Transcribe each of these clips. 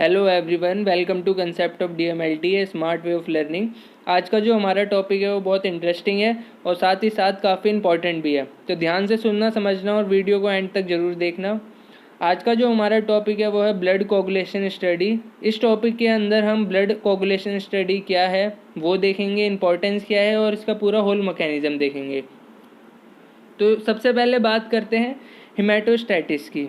Hello everyone, welcome to concept of DMLT, a smart way of learning. आज का जो हमारा टॉपिक है वो बहुत इंटरेस्टिंग है और साथ ही साथ काफ़ी इंपॉर्टेंट भी है, तो ध्यान से सुनना, समझना और वीडियो को एंड तक ज़रूर देखना। आज का जो हमारा टॉपिक है वो है ब्लड कोगुलेशन स्टडी। इस टॉपिक के अंदर हम ब्लड कोगुलेशन स्टडी क्या है वो देखेंगे, इंपॉर्टेंस क्या है और इसका पूरा होल मैकेनिज्म देखेंगे। तो सबसे पहले बात करते हैं हिमेटोस्टैटिस की।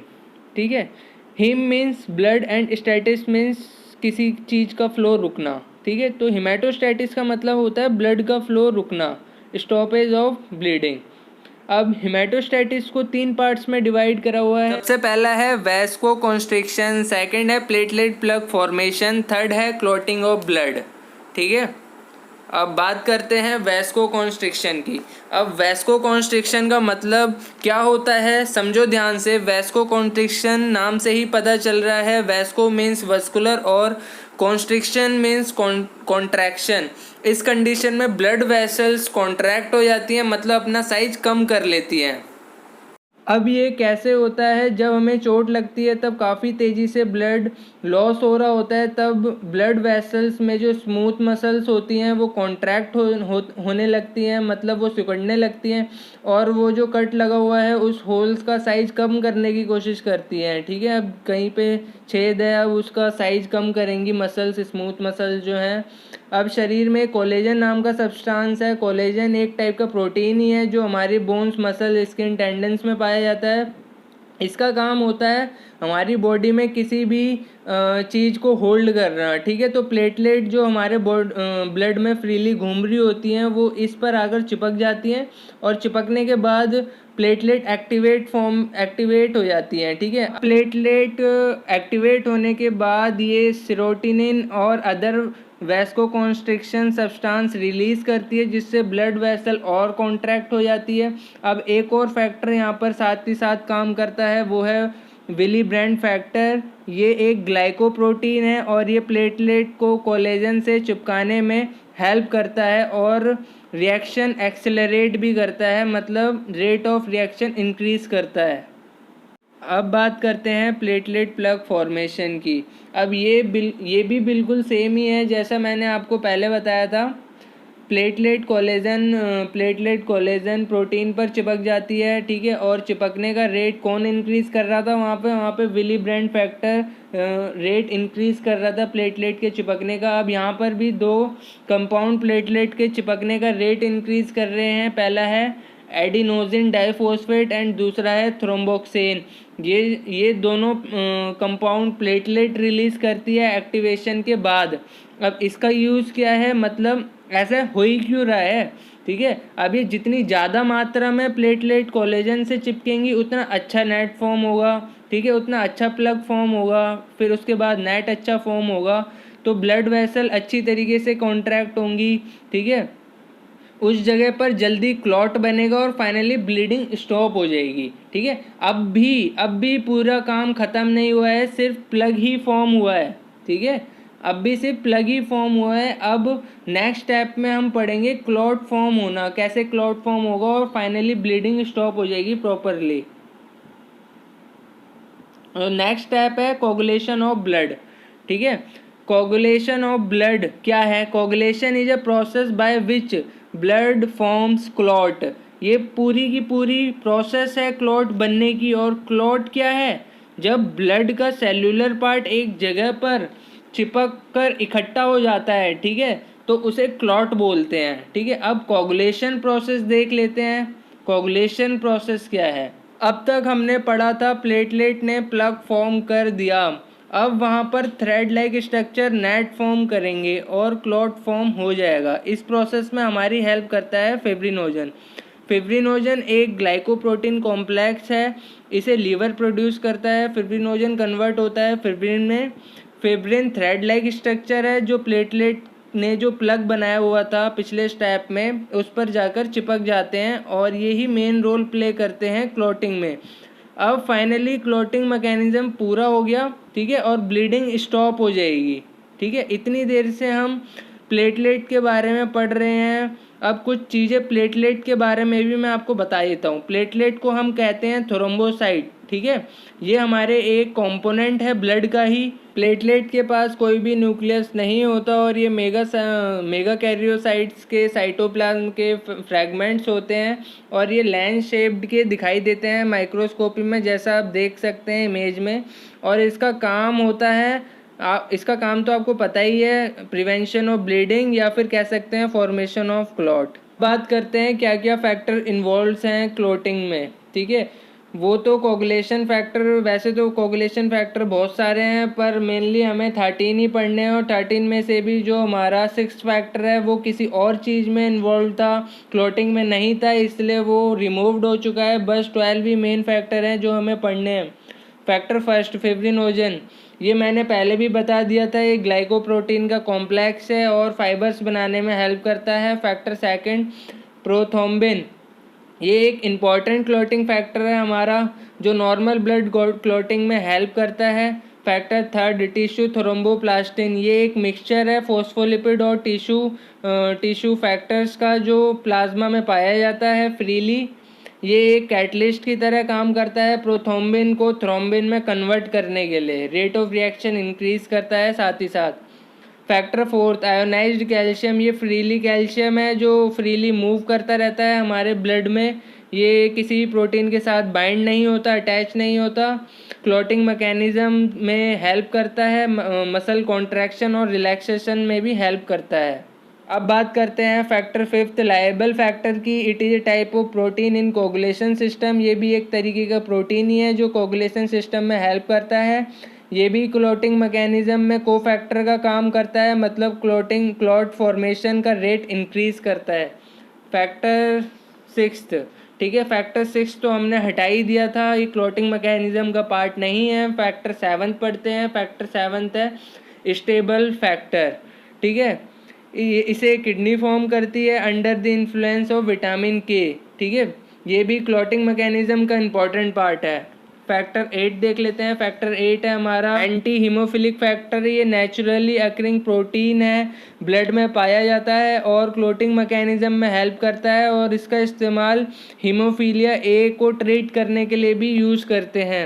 ठीक है, haem means blood and stasis means किसी चीज़ का फ्लो रुकना। ठीक है, तो हिमेटोस्टैटिस का मतलब होता है ब्लड का फ्लो रुकना, स्टॉपेज ऑफ ब्लीडिंग। अब हिमेटोस्टैटिस को 3 पार्ट्स में डिवाइड करा हुआ है। सबसे पहला है वैस्को कॉन्स्ट्रिक्शन, सेकंड है प्लेटलेट प्लग फॉर्मेशन, थर्ड है क्लॉटिंग ऑफ ब्लड। ठीक है, अब बात करते हैं वैस्को कॉन्स्ट्रिक्शन की। अब वैस्को कॉन्स्ट्रिक्शन का मतलब क्या होता है, समझो ध्यान से। वैस्को कॉन्स्ट्रिक्शन नाम से ही पता चल रहा है, वैस्को मीन्स वस्कुलर और कॉन्स्ट्रिक्शन मीन्स कॉन्ट्रैक्शन। इस कंडीशन में ब्लड वेसल्स कॉन्ट्रैक्ट हो जाती हैं, मतलब अपना साइज कम कर लेती हैं। अब ये कैसे होता है, जब हमें चोट लगती है तब काफ़ी तेज़ी से ब्लड लॉस हो रहा होता है, तब ब्लड वेसल्स में जो स्मूथ मसल्स होती हैं वो कॉन्ट्रैक्ट होने लगती हैं, मतलब वो सिकुड़ने लगती हैं और वो जो कट लगा हुआ है उस होल्स का साइज़ कम करने की कोशिश करती हैं। ठीक है, अब कहीं पे छेद है, अब उसका साइज़ कम करेंगी मसल्स, स्मूथ मसल्स जो हैं। अब शरीर में कोलेजन नाम का सब्सटेंस है। कोलेजन एक टाइप का प्रोटीन ही है जो हमारी बोन्स, मसल, स्किन, टेंडन्स में पाया जाता है। इसका काम होता है हमारी बॉडी में किसी भी चीज़ को होल्ड करना। ठीक है, तो प्लेटलेट जो हमारे ब्लड में फ्रीली घूम रही होती हैं वो इस पर आकर चिपक जाती हैं और चिपकने के बाद प्लेटलेट एक्टिवेट हो जाती हैं। ठीक है, प्लेटलेट एक्टिवेट होने के बाद ये सेरोटोनिन और अदर वैस्कोकॉन्स्ट्रिक्शन सब्सटेंस रिलीज करती है, जिससे ब्लड वेसल और कॉन्ट्रैक्ट हो जाती है। अब एक और फैक्टर यहाँ पर साथ ही साथ काम करता है, वो है विली ब्रांड फैक्टर। ये एक ग्लाइकोप्रोटीन है और ये प्लेटलेट को कोलेजन से चिपकाने में हेल्प करता है और रिएक्शन एक्सेलरेट भी करता है, मतलब रेट ऑफ रिएक्शन इंक्रीज करता है। अब बात करते हैं प्लेटलेट प्लग फॉर्मेशन की। अब ये भी बिल्कुल सेम ही है जैसा मैंने आपको पहले बताया था। प्लेटलेट कोलेजन प्रोटीन पर चिपक जाती है। ठीक है, और चिपकने का रेट कौन इंक्रीज़ कर रहा था वहाँ पे Willebrand factor rate increase कर रहा था प्लेटलेट के चिपकने का। अब यहाँ पर भी 2 कंपाउंड प्लेटलेट के चिपकने का रेट इंक्रीज़ कर रहे हैं। पहला है एडिनोसिन डाइफॉस्फेट एंड दूसरा है थ्रोम्बोक्सेन। ये दोनों कंपाउंड प्लेटलेट रिलीज़ करती है एक्टिवेशन के बाद। अब इसका यूज़ क्या है, मतलब ऐसा हो ही क्यों रहा है। ठीक है, अब ये जितनी ज़्यादा मात्रा में प्लेटलेट कोलेजन से चिपकेंगी उतना अच्छा नेट फॉर्म होगा। ठीक है, उतना अच्छा प्लग फॉर्म होगा, फिर उसके बाद नेट अच्छा फॉर्म होगा, तो ब्लड वेसल अच्छी तरीके से कॉन्ट्रैक्ट होंगी। ठीक है, उस जगह पर जल्दी क्लॉट बनेगा और फाइनली ब्लीडिंग स्टॉप हो जाएगी। ठीक है, अब भी पूरा काम ख़त्म नहीं हुआ है, सिर्फ प्लग ही फॉर्म हुआ है। ठीक है, अब भी सिर्फ प्लग ही फॉर्म हुआ है। अब नेक्स्ट स्टेप में हम पढ़ेंगे क्लॉट फॉर्म होना, कैसे क्लॉट फॉर्म होगा और फाइनली ब्लीडिंग स्टॉप हो जाएगी प्रॉपरली। नेक्स्ट स्टेप है कोगुलेशन ऑफ ब्लड। ठीक है, कोगुलेशन ऑफ ब्लड क्या है? Coagulation is a process by which blood forms clot. ये पूरी की पूरी प्रोसेस है क्लॉट बनने की। और क्लॉट क्या है? जब ब्लड का सेल्यूलर पार्ट एक जगह पर चिपक कर इकट्ठा हो जाता है। ठीक है, तो उसे क्लॉट बोलते हैं। ठीक है, अब कोगुलेशन प्रोसेस देख लेते हैं। कोगुलेशन प्रोसेस क्या है? अब तक हमने पढ़ा था प्लेटलेट ने प्लग फॉर्म कर दिया, अब वहाँ पर thread like structure net form करेंगे और क्लॉट फॉर्म हो जाएगा। इस प्रोसेस में हमारी हेल्प करता है फिब्रिनोजन। फिब्रिनोजन एक ग्लाइकोप्रोटीन कॉम्प्लेक्स है, इसे लीवर प्रोड्यूस करता है। फिब्रिनोजन कन्वर्ट होता है फिब्रिन में। फिब्रिन थ्रेड लाइक स्ट्रक्चर है जो प्लेटलेट ने जो प्लग बनाया हुआ था पिछले स्टेप में उस पर जाकर चिपक जाते हैं और यही मेन रोल प्ले करते हैं क्लॉटिंग में। अब फाइनली क्लॉटिंग मैकेनिज्म पूरा हो गया। ठीक है, और ब्लीडिंग स्टॉप हो जाएगी। ठीक है, इतनी देर से हम प्लेटलेट के बारे में पढ़ रहे हैं। अब कुछ चीज़ें प्लेटलेट के बारे में भी मैं आपको बता देता हूँ। प्लेटलेट को हम कहते हैं थ्रोम्बोसाइट। ठीक है। ये हमारे एक कंपोनेंट है ब्लड का ही। प्लेटलेट के पास कोई भी न्यूक्लियस नहीं होता और ये मेगा कैरियोसाइट्स के साइटोप्लाज्म के फ्रैगमेंट्स होते हैं और ये लेंस शेप्ड के दिखाई देते हैं माइक्रोस्कोपी में, जैसा आप देख सकते हैं इमेज में। और इसका काम होता है, इसका काम तो आपको पता ही है, प्रिवेंशन ऑफ ब्लीडिंग या फिर कह सकते हैं फॉर्मेशन ऑफ क्लॉट। बात करते हैं क्या क्या फैक्टर इन्वॉल्व हैं क्लॉटिंग में, ठीक है। वो तो कोगुलेशन फैक्टर, वैसे तो कोगुलेशन फैक्टर बहुत सारे हैं पर मेनली हमें 13 ही पढ़ने हैं और 13 में से भी जो हमारा 6th फैक्टर है वो किसी और चीज़ में इन्वॉल्व था, क्लॉटिंग में नहीं था, इसलिए वो रिमूव्ड हो चुका है। बस 12 ही मेन फैक्टर हैं जो हमें पढ़ने हैं। फैक्टर फर्स्ट फिब्रिनोजन, ये मैंने पहले भी बता दिया था, ये ग्लाइकोप्रोटीन का कॉम्प्लेक्स है और फाइबर्स बनाने में हेल्प करता है। फैक्टर सेकंड प्रोथ्रोम्बिन, ये एक इम्पॉर्टेंट क्लॉटिंग फैक्टर है हमारा जो नॉर्मल ब्लड क्लॉटिंग में हेल्प करता है। फैक्टर थर्ड टिश्यू थ्रोम्बोप्लास्टिन, ये एक मिक्सचर है फॉस्फोलिपिड और टिश्यू फैक्टर्स का जो प्लाज्मा में पाया जाता है फ्रीली। ये एक कैटलिस्ट की तरह काम करता है प्रोथ्रोम्बिन को थ्रोम्बिन में कन्वर्ट करने के लिए, रेट ऑफ रिएक्शन इंक्रीज करता है साथ ही साथ। फैक्टर फोर्थ आयोनाइज्ड कैल्शियम, ये फ्रीली कैल्शियम है जो फ्रीली मूव करता रहता है हमारे ब्लड में, ये किसी भी प्रोटीन के साथ बाइंड नहीं होता, अटैच नहीं होता। क्लॉटिंग मैकेनिज्म में हेल्प करता है, मसल कॉन्ट्रैक्शन और रिलैक्सेशन में भी हेल्प करता है। अब बात करते हैं फैक्टर फिफ्थ लायबल फैक्टर की। It is a type of protein in coagulation system, ये भी एक तरीके का प्रोटीन ही है जो कोगुलेशन सिस्टम में हेल्प करता है। ये भी क्लॉटिंग मैकेनिज्म में कोफैक्टर का काम करता है, मतलब क्लॉट फॉर्मेशन का रेट इंक्रीज करता है। फैक्टर सिक्स्थ, ठीक है, फैक्टर सिक्स तो हमने हटा ही दिया था, ये क्लॉटिंग मैकेनिज्म का पार्ट नहीं है। फैक्टर सेवन्थ पढ़ते हैं। फैक्टर सेवन्थ है स्टेबल फैक्टर, ठीक है। इसे किडनी फॉर्म करती है under the influence of vitamin के, ठीक है। ये भी क्लॉटिंग मैकेनिज्म का इम्पॉर्टेंट पार्ट है। फैक्टर 8 देख लेते हैं। फैक्टर 8 है हमारा एंटी हीमोफिलिक फैक्टर, ये नेचुरली अकरिंग प्रोटीन है, ब्लड में पाया जाता है और क्लॉटिंग मैकेनिज्म में हेल्प करता है और इसका इस्तेमाल हीमोफीलिया ए को ट्रीट करने के लिए भी यूज़ करते हैं।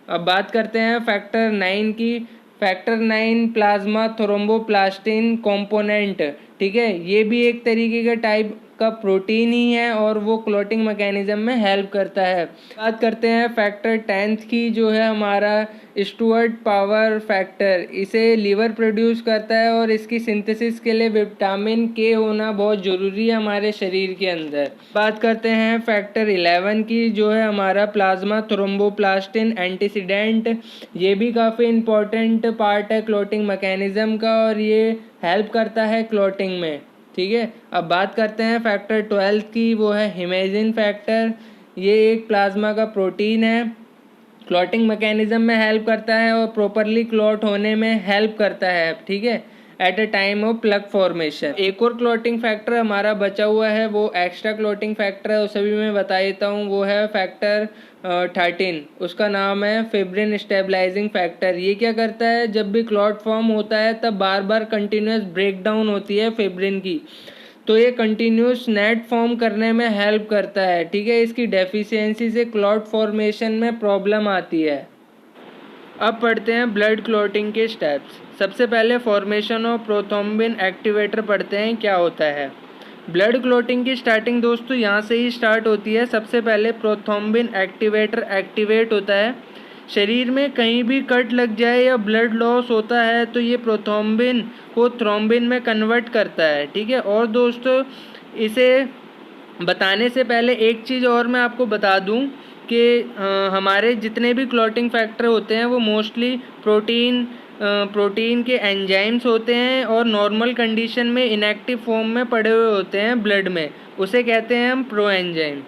अब बात करते हैं फैक्टर 9 की। फैक्टर 9 प्लाज्मा थ्रोम्बोप्लास्टिन कंपोनेंट, ठीक है, ये भी एक तरीके का टाइप का प्रोटीन ही है और वो क्लॉटिंग मैकेनिज्म में हेल्प करता है। बात करते हैं फैक्टर 10th की, जो है हमारा स्टुअर्ट पावर फैक्टर, इसे लीवर प्रोड्यूस करता है और इसकी सिंथेसिस के लिए विटामिन के होना बहुत ज़रूरी है हमारे शरीर के अंदर। बात करते हैं फैक्टर 11 की, जो है हमारा प्लाज्मा थ्रोम्बोप्लास्टिन एंटीसीडेंट, ये भी काफ़ी इम्पोर्टेंट पार्ट है क्लॉटिंग मैकेनिज्म का और ये हेल्प करता है क्लॉटिंग में, ठीक है। अब बात करते हैं फैक्टर 12 की, वो है हिमेजिन फैक्टर, ये एक प्लाज्मा का प्रोटीन है, क्लॉटिंग मैकेनिज्म में हेल्प करता है और प्रॉपरली क्लॉट होने में हेल्प करता है, ठीक है, at a time of plug formation. एक और क्लॉटिंग फैक्टर हमारा बचा हुआ है, वो एक्स्ट्रा क्लॉटिंग फैक्टर है, उसे भी मैं बता देता हूँ। वो है फैक्टर 13, उसका नाम है फिब्रिन स्टेबलाइजिंग फैक्टर। ये क्या करता है, जब भी क्लॉट फॉर्म होता है तब बार बार कंटिन्यूस ब्रेक डाउन होती है फिब्रिन की, तो ये कंटिन्यूस नेट फॉर्म करने में हेल्प करता है, ठीक है। इसकी डेफिशिएंसी से क्लॉट फॉर्मेशन में प्रॉब्लम आती है। अब पढ़ते हैं ब्लड क्लॉटिंग के स्टेप्स। सबसे पहले फॉर्मेशन ऑफ प्रोथ्रोम्बिन एक्टिवेटर पढ़ते हैं, क्या होता है। ब्लड क्लॉटिंग की स्टार्टिंग दोस्तों यहाँ से ही स्टार्ट होती है। सबसे पहले प्रोथ्रोम्बिन एक्टिवेटर एक्टिवेट होता है। शरीर में कहीं भी कट लग जाए या ब्लड लॉस होता है तो ये प्रोथ्रोम्बिन को थ्रोम्बिन में कन्वर्ट करता है, ठीक है। और दोस्तों इसे बताने से पहले एक चीज़ और मैं आपको बता दूं कि हमारे जितने भी क्लॉटिंग फैक्टर होते हैं वो मोस्टली प्रोटीन के एंजाइम्स होते हैं और नॉर्मल कंडीशन में इनएक्टिव फॉर्म में पड़े हुए होते हैं ब्लड में, उसे कहते हैं हम प्रो एंजाइम।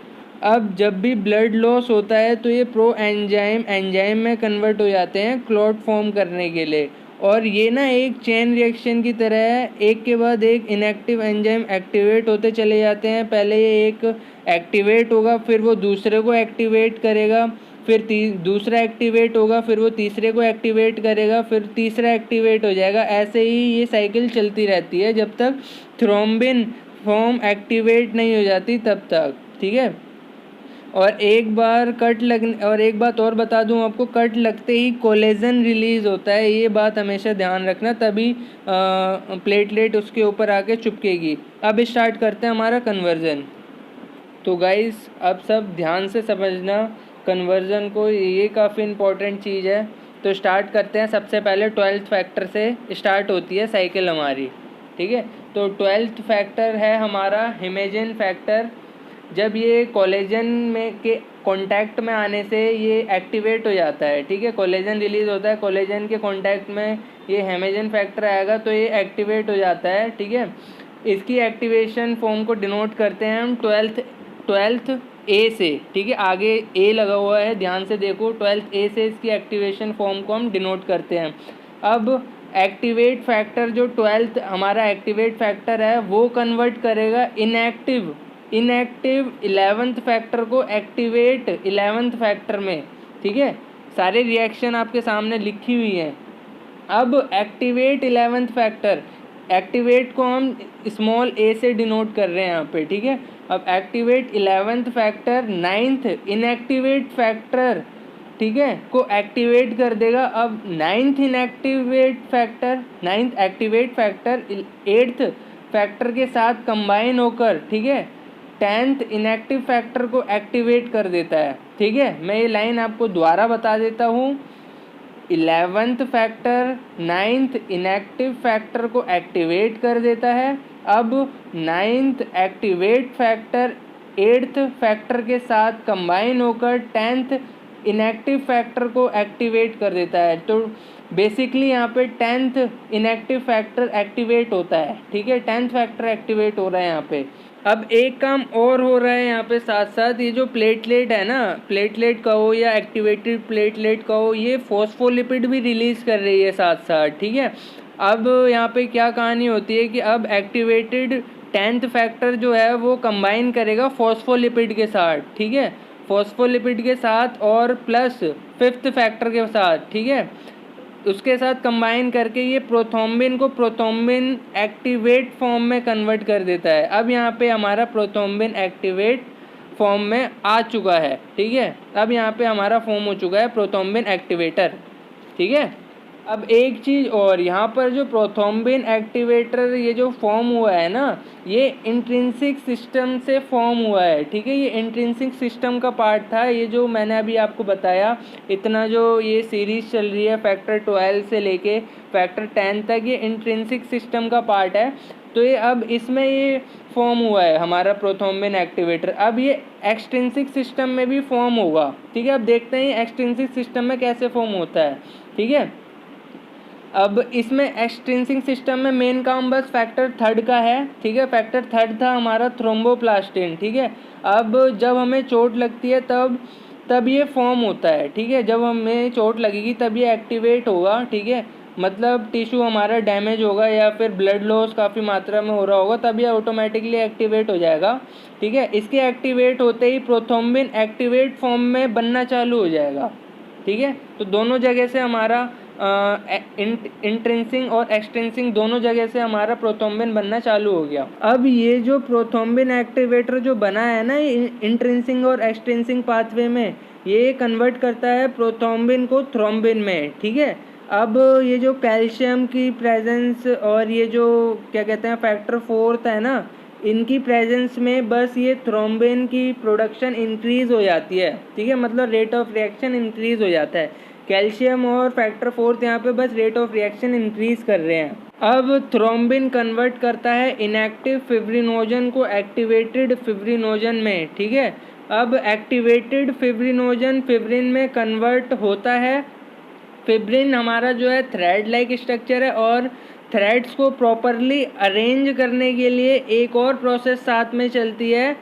अब जब भी ब्लड लॉस होता है तो ये प्रो एंजाइम में कन्वर्ट हो जाते हैं क्लॉट फॉर्म करने के लिए, और ये ना एक चेन रिएक्शन की तरह है, एक के बाद एक इनएक्टिव एंजाइम एक्टिवेट होते चले जाते हैं। पहले ये एक एक्टिवेट होगा, फिर वो दूसरे को एक्टिवेट करेगा, फिर दूसरा एक्टिवेट होगा, फिर वो तीसरे को एक्टिवेट करेगा, फिर तीसरा एक्टिवेट हो जाएगा। ऐसे ही ये साइकिल चलती रहती है जब तक थ्रोम्बिन फॉर्म एक्टिवेट नहीं हो जाती तब तक, ठीक है। और एक बात और बता दूं आपको, कट लगते ही कोलेजन रिलीज होता है, ये बात हमेशा ध्यान रखना, तभी प्लेटलेट उसके ऊपर आके चिपकेगी। अब स्टार्ट करते हैं हमारा कन्वर्जन। तो गाइस अब सब ध्यान से समझना कन्वर्जन को, ये काफ़ी इम्पोर्टेंट चीज़ है। तो स्टार्ट करते हैं। सबसे पहले 12th फैक्टर से स्टार्ट होती है साइकिल हमारी, ठीक है। तो 12th फैक्टर है हमारा हिमेजिन फैक्टर। जब ये कोलेजन में के कांटेक्ट में आने से ये एक्टिवेट हो जाता है, ठीक है। कोलेजन रिलीज होता है, कोलेजन के कांटेक्ट में ये हिमेजिन फैक्टर आएगा तो ये एक्टिवेट हो जाता है, ठीक है। इसकी एक्टिवेशन फॉर्म को डिनोट करते हैं हम 12th ए से, ठीक है। आगे ए लगा हुआ है, ध्यान से देखो, 12th ए से इसकी एक्टिवेशन फॉर्म को हम डिनोट करते हैं। अब एक्टिवेट फैक्टर जो 12th हमारा एक्टिवेट फैक्टर है वो कन्वर्ट करेगा इनएक्टिव 11th फैक्टर को एक्टिवेट 11th फैक्टर में, ठीक है। सारे रिएक्शन आपके सामने लिखी हुई हैं। अब एक्टिवेट 11th फैक्टर, एक्टिवेट को हम स्मॉल ए से डिनोट कर रहे हैं यहाँ पे, ठीक है। अब activate 11th factor 9th inactivate factor, ठीक है, को एक्टिवेट कर देगा। अब 9th activate factor 8th factor के साथ कंबाइन होकर, ठीक है, 10th इनएक्टिव फैक्टर को एक्टिवेट कर देता है, ठीक है। मैं ये लाइन आपको दोबारा बता देता हूँ। 11th factor 9th inactive factor को एक्टिवेट कर देता है। अब 9th activate factor 8th factor के साथ कंबाइन होकर 10th इनएक्टिव फैक्टर को एक्टिवेट कर देता है। तो बेसिकली यहाँ पे 10th इनएक्टिव फैक्टर एक्टिवेट होता है, ठीक है। 10th फैक्टर एक्टिवेट हो रहा है यहाँ पे। अब एक काम और हो रहा है यहाँ पे साथ साथ, ये जो प्लेटलेट है ना, प्लेटलेट कहो या एक्टिवेटेड प्लेटलेट कहो, ये फॉस्फोलिपिड भी रिलीज़ कर रही है साथ साथ, ठीक है। अब यहाँ पे क्या कहानी होती है कि अब एक्टिवेटेड 10th फैक्टर जो है वो कंबाइन करेगा फॉस्फोलिपिड के साथ, ठीक है, फॉस्फोलिपिड के साथ और प्लस 5th फैक्टर के साथ, ठीक है। उसके साथ कंबाइन करके ये प्रोथ्रोम्बिन को प्रोथ्रोम्बिन एक्टिवेट फॉर्म में कन्वर्ट कर देता है। अब यहाँ पे हमारा प्रोथ्रोम्बिन एक्टिवेट फॉर्म में आ चुका है, ठीक है। अब यहाँ पे हमारा फॉर्म हो चुका है प्रोथ्रोम्बिन एक्टिवेटर, ठीक है। अब एक चीज़ और, यहाँ पर जो प्रोथ्रोम्बिन एक्टिवेटर ये जो फॉर्म हुआ है ना, ये इंट्रिंसिक सिस्टम से फॉर्म हुआ है, ठीक है। ये इंट्रिंसिक सिस्टम का पार्ट था, ये जो मैंने अभी आपको बताया, इतना जो ये सीरीज चल रही है फैक्टर 12 से लेके फैक्टर 10 तक, ये इंट्रिंसिक सिस्टम का पार्ट है। तो ये अब इसमें ये फॉर्म हुआ है हमारा प्रोथ्रोम्बिन एक्टिवेटर। अब ये एक्सट्रिंसिक सिस्टम में भी फॉर्म होगा, ठीक है। अब देखते हैं एक्सट्रिंसिक सिस्टम में कैसे फॉर्म होता है, ठीक है। अब इसमें एक्सट्रिंसिक सिस्टम में मेन काम बस फैक्टर 3 का है, ठीक है। फैक्टर 3 था हमारा थ्रोम्बोप्लास्टिन, ठीक है। अब जब हमें चोट लगती है तब ये फॉर्म होता है, ठीक है। जब हमें चोट लगेगी तब ये एक्टिवेट होगा, ठीक है। मतलब टिश्यू हमारा डैमेज होगा या फिर ब्लड लॉस काफ़ी मात्रा में हो रहा होगा, तब ये ऑटोमेटिकली एक्टिवेट हो जाएगा, ठीक है। इसके एक्टिवेट होते ही प्रोथ्रोम्बिन एक्टिवेट फॉर्म में बनना चालू हो जाएगा, ठीक है। तो दोनों जगह से हमारा इंट्रिंसिक और एक्सट्रिंसिक दोनों जगह से हमारा प्रोथ्रोम्बिन बनना चालू हो गया। अब ये जो प्रोथ्रोम्बिन एक्टिवेटर जो बना है ना, ये इंट्रिंसिक और एक्सट्रिंसिक पाथवे में ये कन्वर्ट करता है प्रोथ्रोम्बिन को थ्रोम्बिन में, ठीक है। अब ये जो कैल्शियम की प्रेजेंस और ये जो क्या कहते हैं फैक्टर 4 है ना, इनकी प्रेजेंस में बस ये थ्रोम्बिन की प्रोडक्शन इंक्रीज़ हो जाती है, ठीक है। मतलब रेट ऑफ रिएक्शन इंक्रीज़ हो जाता है। कैल्शियम और फैक्टर 4 यहाँ पे बस रेट ऑफ रिएक्शन इंक्रीज़ कर रहे हैं। अब थ्रोम्बिन कन्वर्ट करता है इनएक्टिव फिब्रिनोजन को एक्टिवेटेड फिब्रिनोजन में, ठीक है। अब एक्टिवेटेड फिब्रिनोजन फिब्रिन में कन्वर्ट होता है। फिब्रिन हमारा जो है थ्रेड लाइक स्ट्रक्चर है, और थ्रेड्स को प्रॉपरली अरेंज करने के लिए एक और प्रोसेस साथ में चलती है,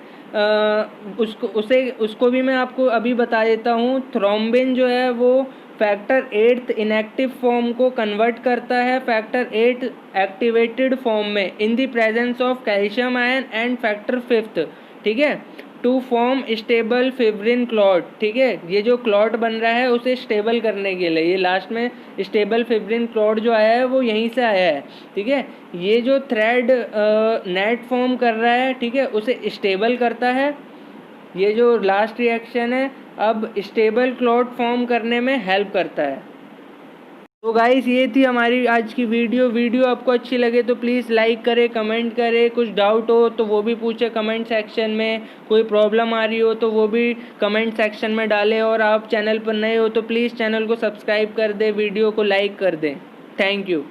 उसको भी मैं आपको अभी बता देता हूँ। थ्रोम्बिन जो है वो फैक्टर 8 इनएक्टिव फॉर्म को कन्वर्ट करता है फैक्टर 8 एक्टिवेटेड फॉर्म में in the presence of calcium ion and factor 5, ठीक है, to form stable fibrin clot, ठीक है। ये जो क्लॉट बन रहा है उसे स्टेबल करने के लिए, ये लास्ट में स्टेबल फिब्रिन क्लॉट जो आया है वो यहीं से आया है, ठीक है। ये जो थ्रेड नेट फॉर्म कर रहा है, ठीक है, उसे स्टेबल करता है, ये जो लास्ट रिएक्शन है अब स्टेबल क्लॉट फॉर्म करने में हेल्प करता है। तो गाइस ये थी हमारी आज की वीडियो आपको अच्छी लगे तो प्लीज़ लाइक करें, कमेंट करें, कुछ डाउट हो तो वो भी पूछे कमेंट सेक्शन में, कोई प्रॉब्लम आ रही हो तो वो भी कमेंट सेक्शन में डालें, और आप चैनल पर नए हो तो प्लीज़ चैनल को सब्सक्राइब कर दें, वीडियो को लाइक कर दें। Thank you.